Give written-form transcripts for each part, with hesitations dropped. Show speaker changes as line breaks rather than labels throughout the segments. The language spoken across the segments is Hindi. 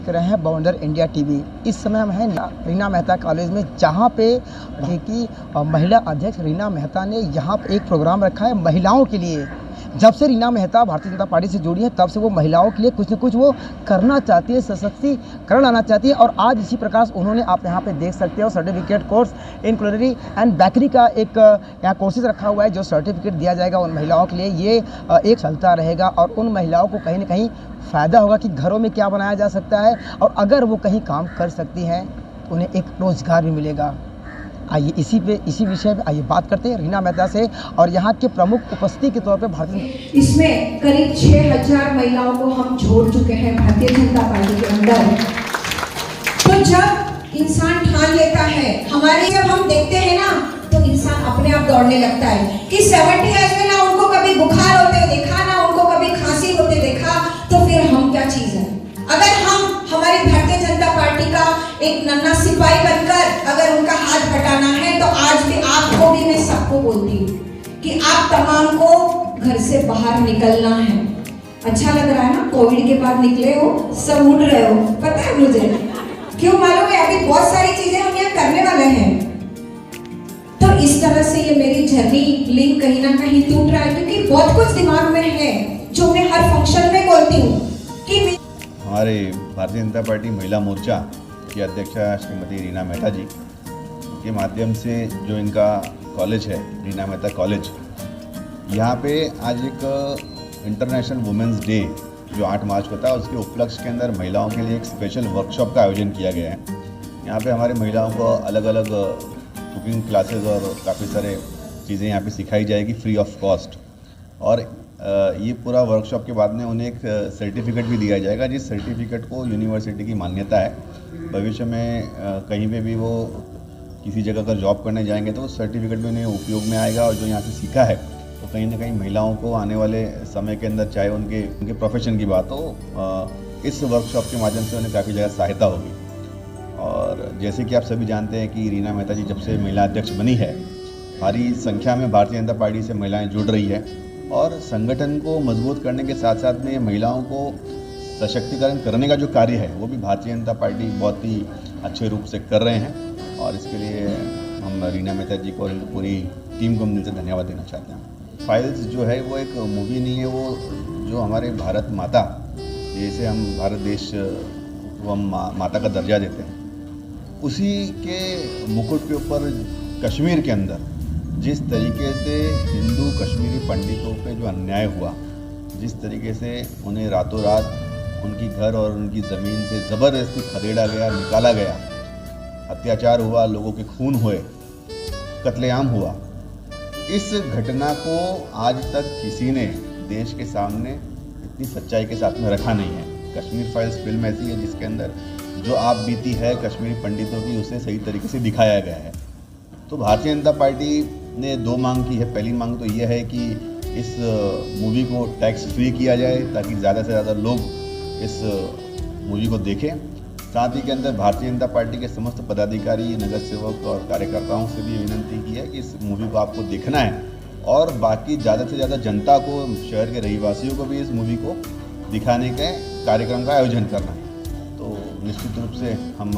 देख रहे हैं बवंडर इंडिया टीवी। इस समय हम हैं रीना मेहता कॉलेज में, जहां पे कि महिला अध्यक्ष रीना मेहता ने यहां पे एक प्रोग्राम रखा है महिलाओं के लिए। जब से रीना मेहता भारतीय जनता पार्टी से जुड़ी है तब से वो महिलाओं के लिए कुछ न कुछ वो करना चाहती है, सशक्तिकरण लाना चाहती है। और आज इसी प्रकार उन्होंने, आप यहाँ पे देख सकते हो, certificate course in culinary and bakery का एक यहाँ कोर्सेज रखा हुआ है, जो सर्टिफिकेट दिया जाएगा उन महिलाओं के लिए। ये एक चलता रहेगा और उन महिलाओं को कहीं ना कहीं फ़ायदा होगा कि घरों में क्या बनाया जा सकता है, और अगर वो कहीं काम कर सकती हैं तो उन्हें एक रोज़गार भी मिलेगा। आइए इसी विषय पे आइए बात करते हैं रीना मेहता से, और यहाँ के प्रमुख उपस्थिति के तौर पे भारतीय,
इसमें करीब 6000 महिलाओं को हम जोड़ चुके हैं भारतीय जनता पार्टी के अंदर। तो जब इंसान ठान लेता है, हमारे जब हम देखते हैं ना, तो इंसान अपने आप दौड़ने लगता है कि 70 एज में ना उनको कभी बुखार होते देखा, ना उनको कभी खांसी होते देखा, तो फिर हम क्या चीज है। अगर हम हमारी भारतीय जनता पार्टी का एक नन्हा सिपाही बनकर अगर उनका हाथ बटाना है, तो आज भी आपको भी, मैं सबको बोलती हूँ कि आप तमाम को घर से बाहर निकलना है। अच्छा लग रहा है ना, कोविड के बाद निकले हो, सब उड़ रहे हो, पता है मुझे क्यों मालूम है, अभी बहुत सारी चीजें हम यहाँ करने वाले हैं। तो इस तरह से ये मेरी जर्नी लिंक कहीं ना कहीं टूट रहा है, क्योंकि बहुत कुछ दिमाग में है जो मैं हर फंक्शन में बोलती हूँ कि
हमारे भारतीय जनता पार्टी महिला मोर्चा की अध्यक्षा श्रीमती रीना मेहता जी के माध्यम से जो इनका कॉलेज है, रीना मेहता कॉलेज, यहाँ पे आज एक इंटरनेशनल वुमेंस डे जो 8 मार्च को था, उसके उपलक्ष्य के अंदर महिलाओं के लिए एक स्पेशल वर्कशॉप का आयोजन किया गया है। यहाँ पे हमारे महिलाओं को अलग अलग कुकिंग क्लासेस और काफ़ी सारे चीज़ें यहाँ पे सिखाई जाएगी फ्री ऑफ कॉस्ट। और ये पूरा वर्कशॉप के बाद में उन्हें एक सर्टिफिकेट भी दिया जाएगा, जिस सर्टिफिकेट को यूनिवर्सिटी की मान्यता है। भविष्य में कहीं पे भी वो किसी जगह का जॉब करने जाएंगे तो उस सर्टिफिकेट भी उन्हें उपयोग में आएगा, और जो यहाँ से सीखा है तो कहीं ना कहीं महिलाओं को आने वाले समय के अंदर, चाहे उनके प्रोफेशन की बात हो, इस वर्कशॉप के माध्यम से उन्हें काफ़ी ज़्यादा सहायता होगी। और जैसे कि आप सभी जानते हैं कि रीना मेहता जी जब से महिला अध्यक्ष बनी है, भारी संख्या में भारतीय जनता पार्टी से महिलाएं जुड़ रही है, और संगठन को मजबूत करने के साथ साथ में महिलाओं को सशक्तिकरण करने का जो कार्य है वो भी भारतीय जनता पार्टी बहुत ही अच्छे रूप से कर रहे हैं। और इसके लिए हम रीना मेहता जी को और पूरी टीम को मिलकर धन्यवाद देना चाहते हैं। फाइल्स जो है वो एक मूवी नहीं है, वो जो हमारे भारत माता, जैसे हम भारत देश को हम माता का दर्जा देते हैं, उसी के मुकुट के ऊपर कश्मीर के अंदर जिस तरीके से हिंदू कश्मीरी पंडितों पे जो अन्याय हुआ, जिस तरीके से उन्हें रातों रात उनकी घर और उनकी ज़मीन से ज़बरदस्ती खदेड़ा गया, निकाला गया, अत्याचार हुआ, लोगों के खून हुए, कत्लेआम हुआ, इस घटना को आज तक किसी ने देश के सामने इतनी सच्चाई के साथ में रखा नहीं है। कश्मीर फाइल्स फिल्म ऐसी है जिसके अंदर जो आप बीती है कश्मीरी पंडितों की, उसे सही तरीके से दिखाया गया है। तो भारतीय जनता पार्टी ने 2 मांग की है। पहली मांग तो यह है कि इस मूवी को टैक्स फ्री किया जाए ताकि ज़्यादा से ज़्यादा लोग इस मूवी को देखें। साथ ही के अंदर भारतीय जनता पार्टी के समस्त पदाधिकारी, नगर सेवक और कार्यकर्ताओं से भी विनंती की है कि इस मूवी को आपको देखना है, और बाकी ज़्यादा से ज़्यादा जनता को, शहर के रहीवासियों को भी इस मूवी को दिखाने के कार्यक्रम का आयोजन करना है। तो निश्चित रूप से हम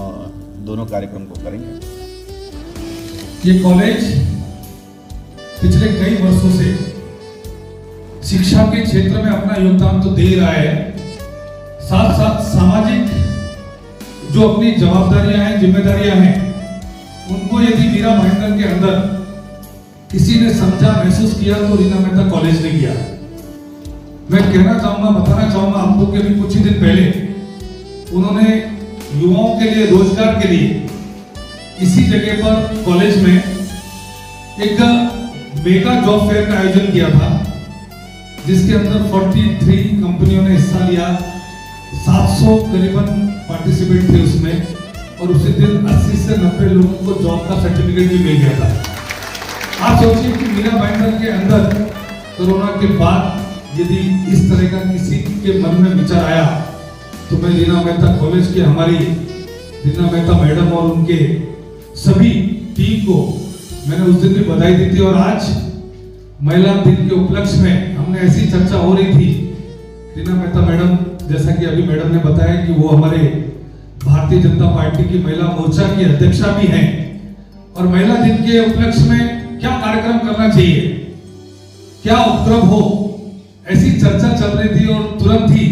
दोनों कार्यक्रम को करेंगे।
ये कॉलेज पिछले कई वर्षों से शिक्षा के क्षेत्र में अपना योगदान तो दे रहा है, साथ साथ सामाजिक जो अपनी जवाबदारियां हैं, जिम्मेदारियां हैं, उनको यदि मीरा भाईंदर के अंदर किसी ने समझा, महसूस किया तो रीना मेहता कॉलेज ने किया। मैं कहना चाहूंगा, बताना चाहूंगा आपको कि अभी कुछ ही दिन पहले उन्होंने युवाओं के लिए, रोजगार के लिए इसी जगह पर कॉलेज में एक मेगा जॉब फेयर का आयोजन किया था, जिसके अंदर 43 कंपनियों ने हिस्सा लिया। 700 करीबन पार्टिसिपेट थे उसमें, और उसी दिन 80 से 90 लोगों को जॉब का सर्टिफिकेट भी मिल गया था। आप सोचिए कि मीरा भाईंदर के अंदर कोरोना के बाद यदि इस तरह का किसी के मन में विचार आया, तो मैं रीना मेहता कॉलेज के, हमारी रीना मेहता मैडम और उनके सभी टीम को मैंने उस दिन भी बधाई दी थी। और आज महिला दिन के उपलक्ष्य में हमने ऐसी चर्चा हो रही थी, रीना मेहता मैडम, जैसा कि अभी मैडम ने बताया कि वो हमारे भारतीय जनता पार्टी की महिला मोर्चा की अध्यक्षा भी हैं और महिला दिन के उपलक्ष्य में क्या कार्यक्रम करना चाहिए, क्या उपक्रम हो, ऐसी चर्चा चल रही थी और तुरंत ही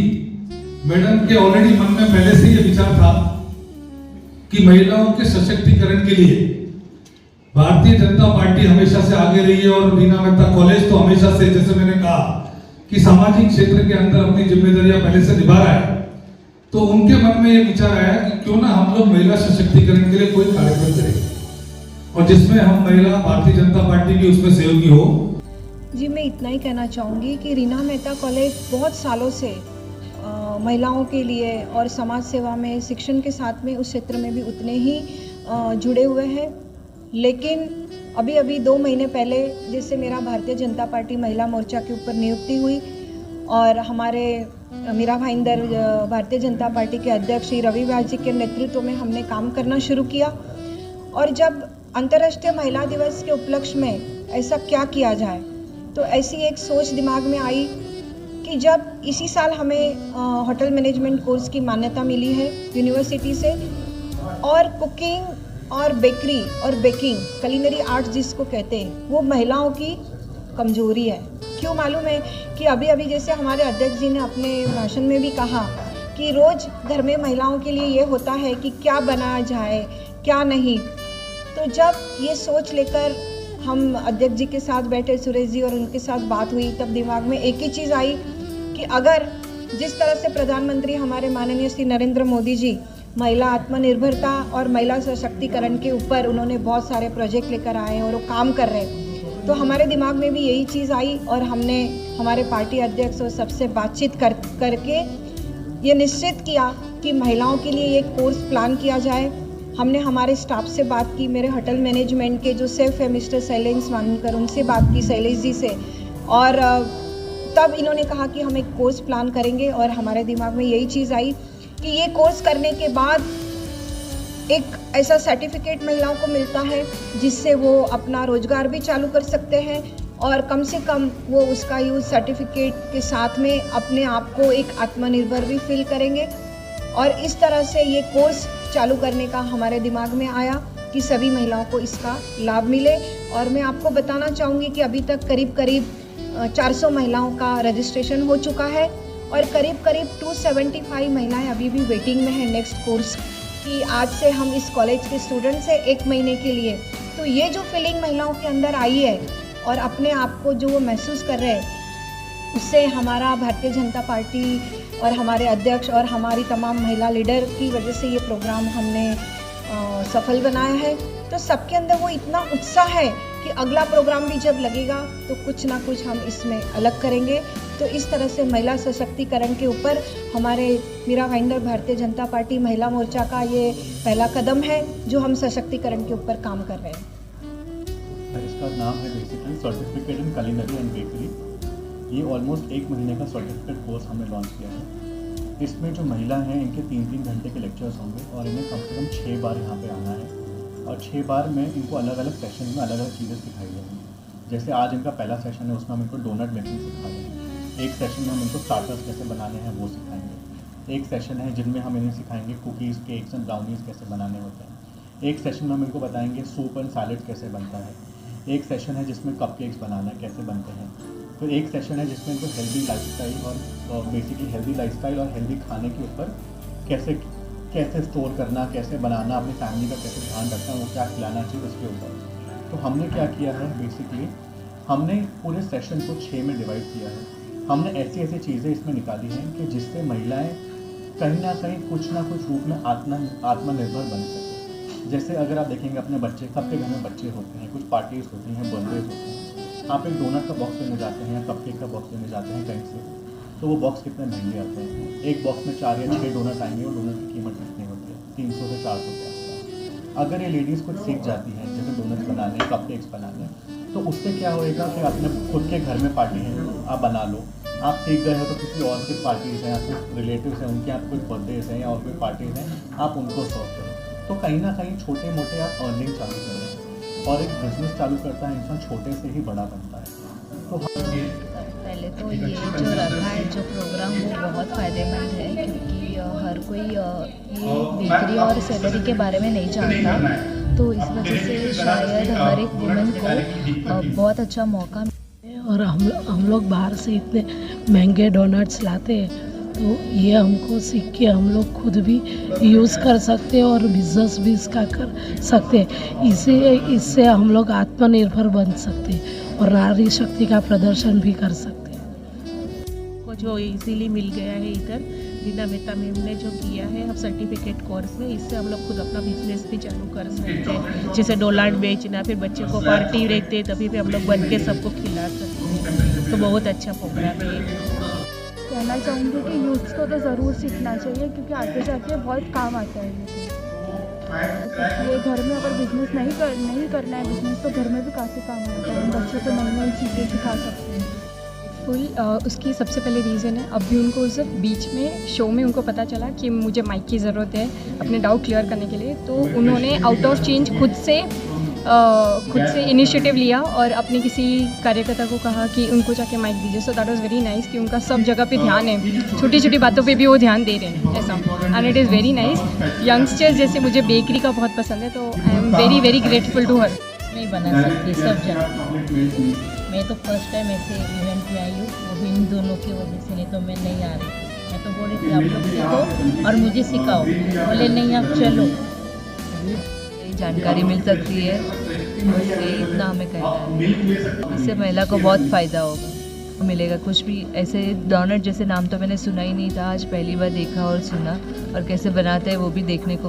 मैडम के ऑलरेडी मन में पहले से ये विचार था कि महिलाओं के सशक्तिकरण के लिए भारतीय जनता पार्टी हमेशा से आगे रही है और रीना मेहता कॉलेज तो हमेशा से, जैसे मैंने कहा कि सामाजिक क्षेत्र के अंदर अपनी जिम्मेदारियां पहले से निभा रहा है, तो उनके मन में ये विचार आया कि क्यों ना हम लोग महिला सशक्तिकरण के लिए कोई कार्यक्रम करें और जिसमें हम महिला भारतीय जनता पार्टी की उसमें सहयोगी हो।
जी, मैं इतना ही कहना चाहूँगी कि रीना मेहता कॉलेज बहुत सालों से महिलाओं के लिए और समाज सेवा में, शिक्षण के साथ में उस क्षेत्र में भी उतने ही जुड़े हुए हैं। लेकिन अभी 2 महीने पहले जैसे मेरा भारतीय जनता पार्टी महिला मोर्चा के ऊपर नियुक्ति हुई और हमारे मीरा भाईंदर भारतीय जनता पार्टी के अध्यक्ष श्री रवि व्यास जी के नेतृत्व में हमने काम करना शुरू किया। और जब अंतर्राष्ट्रीय महिला दिवस के उपलक्ष्य में ऐसा क्या किया जाए, तो ऐसी एक सोच दिमाग में आई कि जब इसी साल हमें होटल मैनेजमेंट कोर्स की मान्यता मिली है यूनिवर्सिटी से, और कुकिंग और बेकरी और बेकिंग, कुलिनरी आर्ट्स जिसको कहते हैं, वो महिलाओं की कमजोरी है। क्यों मालूम है कि अभी जैसे हमारे अध्यक्ष जी ने अपने भाषण में भी कहा कि रोज़ घर में महिलाओं के लिए ये होता है कि क्या बनाया जाए क्या नहीं। तो जब ये सोच लेकर हम अध्यक्ष जी के साथ बैठे, सुरेश जी, और उनके साथ बात हुई, तब दिमाग में एक ही चीज़ आई कि अगर जिस तरह से प्रधानमंत्री हमारे माननीय श्री नरेंद्र मोदी जी महिला आत्मनिर्भरता और महिला सशक्तिकरण के ऊपर उन्होंने बहुत सारे प्रोजेक्ट लेकर आए हैं और वो काम कर रहे हैं, तो हमारे दिमाग में भी यही चीज़ आई और हमने हमारे पार्टी अध्यक्ष और सबसे बातचीत करके ये निश्चित किया कि महिलाओं के लिए एक कोर्स प्लान किया जाए। हमने हमारे स्टाफ से बात की, मेरे होटल मैनेजमेंट के जो सेफ है मिस्टर शैलेश मानकर, उनसे बात की, शैलेश जी से, और तब इन्होंने कहा कि हम एक कोर्स प्लान करेंगे। और हमारे दिमाग में यही चीज़ आई कि ये कोर्स करने के बाद एक ऐसा सर्टिफिकेट महिलाओं को मिलता है जिससे वो अपना रोजगार भी चालू कर सकते हैं और कम से कम वो उसका यूज़ सर्टिफिकेट के साथ में अपने आप को एक आत्मनिर्भर भी फील करेंगे। और इस तरह से ये कोर्स चालू करने का हमारे दिमाग में आया कि सभी महिलाओं को इसका लाभ मिले। और मैं आपको बताना चाहूँगी कि अभी तक करीब 400 महिलाओं का रजिस्ट्रेशन हो चुका है और करीब 275 महिलाएं अभी भी वेटिंग में हैं नेक्स्ट कोर्स कि आज से हम इस कॉलेज के स्टूडेंट्स हैं 1 महीने के लिए। तो ये जो फीलिंग महिलाओं के अंदर आई है और अपने आप को जो वो महसूस कर रहे हैं, उससे हमारा भारतीय जनता पार्टी और हमारे अध्यक्ष और हमारी तमाम महिला लीडर की वजह से ये प्रोग्राम हमने सफल बनाया है। तो सबके अंदर वो इतना उत्साह है कि अगला प्रोग्राम भी जब लगेगा तो कुछ ना कुछ हम इसमें अलग करेंगे। तो इस तरह से महिला सशक्तिकरण के ऊपर हमारे मीरा भाईंदर भारतीय जनता पार्टी महिला मोर्चा का ये पहला कदम है जो हम सशक्तिकरण के ऊपर काम कर रहे हैं।
इसका नाम है basically certificate in culinary and bakery. ये ऑलमोस्ट 1 महीने का सर्टिफिकेट कोर्स हमने लॉन्च किया है। इसमें जो महिला हैं इनके 3-3 घंटे के लेक्चर्स होंगे और इन्हें कम से कम 6 बार यहाँ पे आना है और 6 बार में इनको अलग अलग सेशन में अलग अलग चीज़ें सिखाई जाएंगी। जैसे आज इनका पहला सेशन है, उसमें हम इनको डोनट मेकिंग सिखाएंगे। एक सेशन में हम इनको स्टार्टर्स कैसे बनाने हैं वो सिखाएंगे। एक सेशन है जिनमें हम इन्हें सिखाएंगे कुकीज़, केक्स एंड ब्राउनीज़ कैसे बनाने होते हैं। एक सेशन में हम इनको बताएंगे सूप एंड सैलेड कैसे बनता है। एक सेशन है जिसमें कपकेक्स बनाना कैसे बनते हैं। फिर एक सेशन है जिसमें इनको हेल्दी लाइफस्टाइल और बेसिकली हेल्दी लाइफस्टाइल और हेल्दी खाने के ऊपर कैसे स्टोर करना, कैसे बनाना, अपनी फैमिली का कैसे ध्यान रखना, वो क्या खिलाना चाहिए उसके ऊपर। तो हमने क्या किया है, बेसिकली हमने पूरे सेशन को 6 में डिवाइड किया है। हमने ऐसी चीज़ें इसमें निकाली हैं कि जिससे महिलाएं कहीं ना कहीं कुछ ना कुछ रूप में आत्मनिर्भर बन सकें। जैसे अगर आप देखेंगे अपने बच्चे, सबके घर में बच्चे होते हैं, कुछ पार्टीज़ होती हैं, बर्थडेज होते हैं। आप एक डोनट का बॉक्स लेने जाते हैं, कपकेक का बॉक्स लेने जाते हैं कहीं से, तो वो बॉक्स कितने महंगे आते हैं। एक बॉक्स में 4 या 6 डोनट आएंगे और डोनट की कीमत कितनी होती है, 300 से 400 के आसपास। अगर ये लेडीज़ कुछ सीख जाती हैं जैसे डोनट्स बनाने, कपकेक्स बनाने, तो उससे क्या होएगा कि अपने खुद के घर में पार्टी है आप बना लो। आप सीख गए हो तो किसी और की पार्टीज़ हैं, आपके रिलेटिव्स हैं, उनके यहाँ कुछ बर्थडेज हैं या और कोई पार्टीज़ हैं, आप उनको सर्व करो। तो कहीं ना कहीं छोटे मोटे आप अर्निंग चालू कर रहे हैं और एक बिजनेस चालू करता है इंसान छोटे से ही बड़ा बनता है। तो
पहले पहले तो ये जो रखा है जो प्रोग्राम वो बहुत फ़ायदेमंद है, क्योंकि हर कोई ये बेकरी और सैलरी के बारे में नहीं जानता, तो इस वजह से शायद हर एक वुमेन को बहुत अच्छा मौका।
और हम लोग बाहर से इतने महंगे डोनट्स लाते हैं, तो ये हमको सीख के हम लोग खुद भी यूज़ कर सकते हैं और बिज़नेस भी इसका कर सकते हैं। इससे हम लोग आत्मनिर्भर बन सकते हैं और नारी शक्ति का प्रदर्शन भी कर सकते हैं।
को जो इजीली मिल गया है इधर रीना मेहता मैम ने जो किया है अब सर्टिफिकेट कोर्स में, इससे हम लोग खुद अपना बिजनेस भी चालू कर सकते हैं, जैसे डोलाट बेचना, फिर बच्चे को पार्टी रहते तभी भी हम लोग बन के सबको खिला सकते हैं, तो बहुत अच्छा प्रोग्राम है।
कहना चाहूँगी कि यूथ्स को तो ज़रूर सीखना चाहिए, क्योंकि आगे जाके बहुत काम आता है ये घर में अगर बिजनेस नहीं करना है बिजनेस, तो घर में भी काफ़ी काम आता है। हम बच्चों को नई नई चीज़ें सिखा सकते हैं।
उसकी सबसे पहले रीज़न है, अभी उनको उस बीच में शो में उनको पता चला कि मुझे माइक की ज़रूरत है अपने डाउट क्लियर करने के लिए, तो उन्होंने आउट ऑफ चेंज खुद से इनिशिएटिव लिया और अपने किसी कार्यकर्ता को कहा कि उनको जाके माइक दीजिए। So that was very nice कि उनका सब जगह पे ध्यान है, छोटी छोटी बातों पे भी वो ध्यान दे रहे हैं ऐसा, and it is very nice. Youngsters जैसे मुझे बेकरी का बहुत पसंद है, तो I am very very grateful to her.
नहीं बना सकती सब जन, मैं तो फर्स्ट टाइम ऐसे इवेंट में आई हूँ, वो भी इन दोनों की वजह से, नहीं तो मैं नहीं आ रही थी। मैं तो बोल रही थी आप लोग सीखो और मुझे सिखाओ, बोले नहीं आप चलो।
जानकारी मिल सकती है, इससे इतना हमें कहना है, इससे महिला को बहुत फ़ायदा होगा, मिलेगा कुछ भी। ऐसे डोनट जैसे नाम तो मैंने सुना ही नहीं था, आज पहली बार देखा और सुना, और कैसे बनाते हैं वो भी देखने को